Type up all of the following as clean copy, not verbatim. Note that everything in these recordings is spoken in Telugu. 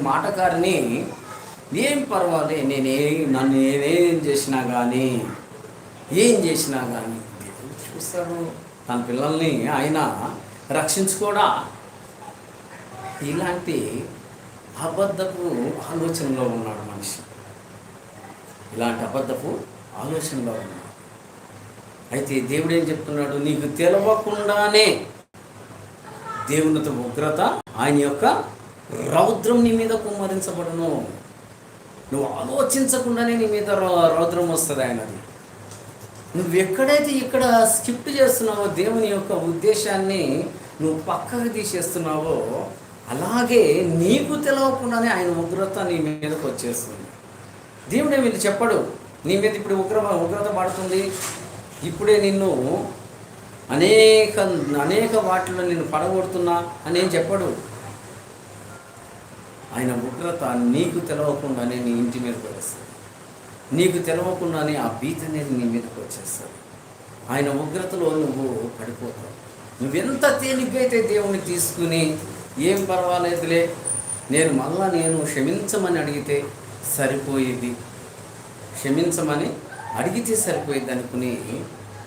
మాటకారిని ఏం పర్వాలే, నన్ను నేనేం చేసినా కానీ దేవుడు చూస్తాడు. తన పిల్లల్ని ఆయన రక్షించుకోడా? ఇలాంటి అబద్ధపు ఆలోచనలో ఉన్నాడు మనిషి. ఇలాంటి అబద్ధపు ఆలోచనలో ఉన్నాడు. అయితే దేవుడు ఏం చెప్తున్నాడు? నీకు తెలవకుండానే దేవునితో ఉగ్రత, ఆయన యొక్క రౌద్రం నీ మీద కుమ్మరించబడును. నువ్వు ఆలోచించకుండానే నీ మీద రౌద్రం వస్తుంది ఆయనది. నువ్వు ఎక్కడైతే ఇక్కడ స్కిప్ చేస్తున్నావో, దేవుని యొక్క ఉద్దేశాన్ని నువ్వు పక్కకు తీసేస్తున్నావో, అలాగే నీకు తెలవకుండానే ఆయన ఉగ్రత నీ మీదకి వచ్చేస్తుంది. దేవుడే వీళ్ళు చెప్పడు, నీ మీద ఇప్పుడు ఉగ్రత పడుతుంది, ఇప్పుడే నిన్ను అనేక వాటిలో నిన్ను పడగొడుతున్నా అని ఏం చెప్పడు. ఆయన ఉగ్రత నీకు తెలవకుండానే నీ ఇంటి మీదకి వస్తుంది. నీకు తెలవకుండానే ఆ భీతి అనేది నీ మీదకి వచ్చేస్తుంది. ఆయన ఉగ్రతలో నువ్వు పడిపోతావు. నువ్వెంత తేలికైతే దేవుని తీసుకుని ఏం పర్వాలేదులే, నేను క్షమించమని అడిగితే సరిపోయేది, క్షమించమని అడిగితే సరిపోయేది అనుకుని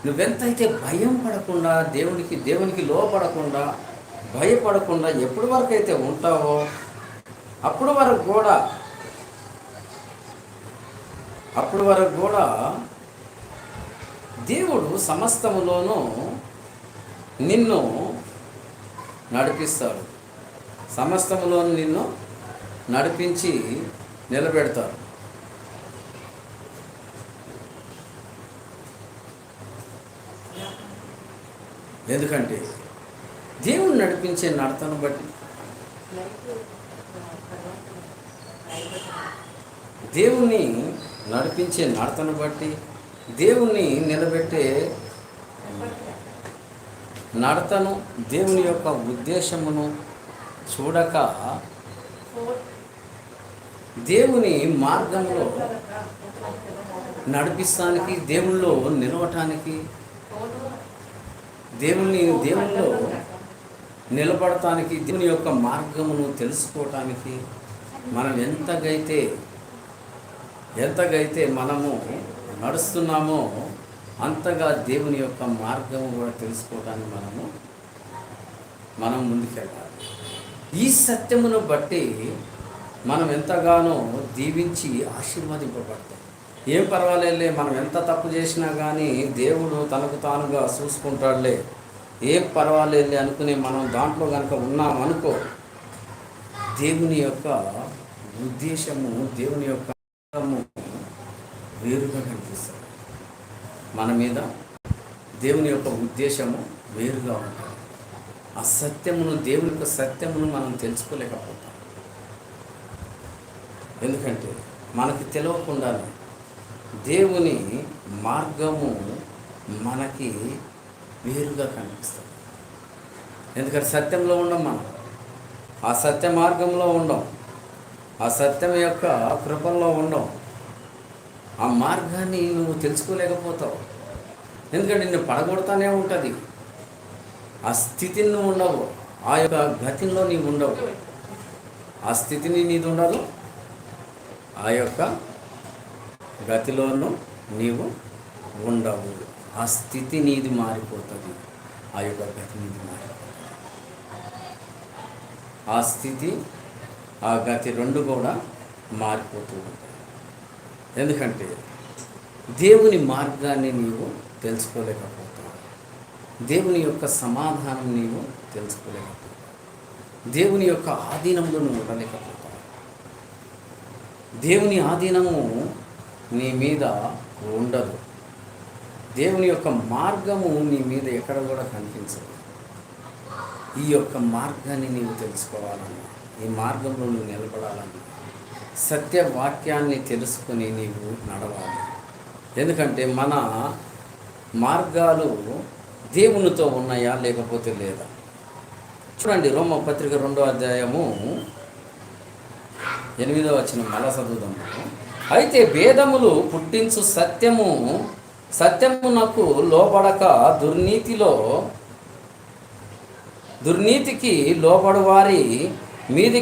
నువ్వెంతైతే భయం పడకుండా, దేవునికి లోపడకుండా, భయపడకుండా ఎప్పటి వరకు అయితే ఉంటావో అప్పటి వరకు కూడా దేవుడు సమస్తములోనూ నిన్ను నడిపిస్తాడు. సమస్తములోనూ నిన్ను నడిపించి నిలబెడతాడు. ఎందుకంటే దేవుడు నడిపించే నడతను బట్టి, దేవుణ్ణి నడిపించే నడతను బట్టి, దేవుణ్ణి నిలబెట్టే నడతను, దేవుని యొక్క ఉద్దేశమును చూడక దేవుని మార్గంలో నడిపిస్తానికి, దేవుళ్ళో నిలవటానికి, దేవుళ్ళో నిలబడటానికి, దేవుని యొక్క మార్గమును తెలుసుకోవటానికి మనం ఎంతగైతే మనము నడుస్తున్నామో అంతగా దేవుని యొక్క మార్గము కూడా తెలుసుకోవటానికి మనం ముందుకెళ్ళాలి. ఈ సత్యమును బట్టి మనం ఎంతగానో దీవించి ఆశీర్వదింపబడతాం. ఏం పర్వాలేదులే, మనం ఎంత తప్పు చేసినా కానీ దేవుడు తనకు తానుగా చూసుకుంటాడులే, ఏం పర్వాలేదులే అనుకునే మనం దాంట్లో కనుక ఉన్నామనుకో, దేవుని యొక్క ఉద్దేశము, దేవుని యొక్క వేరుగా కనిపిస్తుంది. మన మీద దేవుని యొక్క ఉద్దేశము వేరుగా ఉంటుంది. ఆ సత్యమును, దేవుని యొక్క సత్యమును మనం తెలుసుకోలేకపోతాం. ఎందుకంటే మనకి తెలియకుండానే దేవుని మార్గము మనకి వేరుగా కనిపిస్తుంది. ఎందుకంటే సత్యంలో ఉండం మనం, ఆ సత్య మార్గంలో ఉండం, ఆ సత్యం యొక్క కృపల్లో ఉండం. ఆ మార్గాన్ని నువ్వు తెలుసుకోలేకపోతావు. ఎందుకంటే నిన్ను పడగొడతానే ఉంటుంది. ఆ స్థితిని నువ్వు ఉండవు, ఆ యొక్క గతిలో నీవు ఉండవు. ఆ స్థితిని నీది ఉండదు, ఆ యొక్క గతిలోనూ నీవు ఉండవు. ఆ స్థితి నీది మారిపోతుంది, ఆ యొక్క గతి నీది మారిపోతుంది. ఆ స్థితి, ఆ గతి రెండు కూడా మారిపోతూ ఉంటాయి. ఎందుకంటే దేవుని మార్గాన్ని నీవు తెలుసుకోలేకపోతావు, దేవుని యొక్క సమాధానం నీవు తెలుసుకోలేకపోతావు, దేవుని యొక్క ఆధీనంలో నువ్వు ఉండలేకపోతావు. దేవుని ఆధీనము నీ మీద ఉండదు. దేవుని యొక్క మార్గము నీ మీద ఎక్కడ కూడా కనిపించదు. ఈ యొక్క మార్గాన్ని నీవు తెలుసుకోవాలన్నా, ఈ మార్గంలో నువ్వు నిలబడాలన్నా సత్యవాక్యాన్ని తెలుసుకుని నీవు నడవాలి. ఎందుకంటే మన మార్గాలు దేవునితో ఉన్నాయా లేకపోతే లేదా? చూడండి, రోమ పత్రిక 2వ అధ్యాయము 8వ వచనం మళ్ళా చదువుదాము. అయితే భేదములు పుట్టించు సత్యమునకు లోబడక దుర్నీతికి లోబడు వారి మీదికి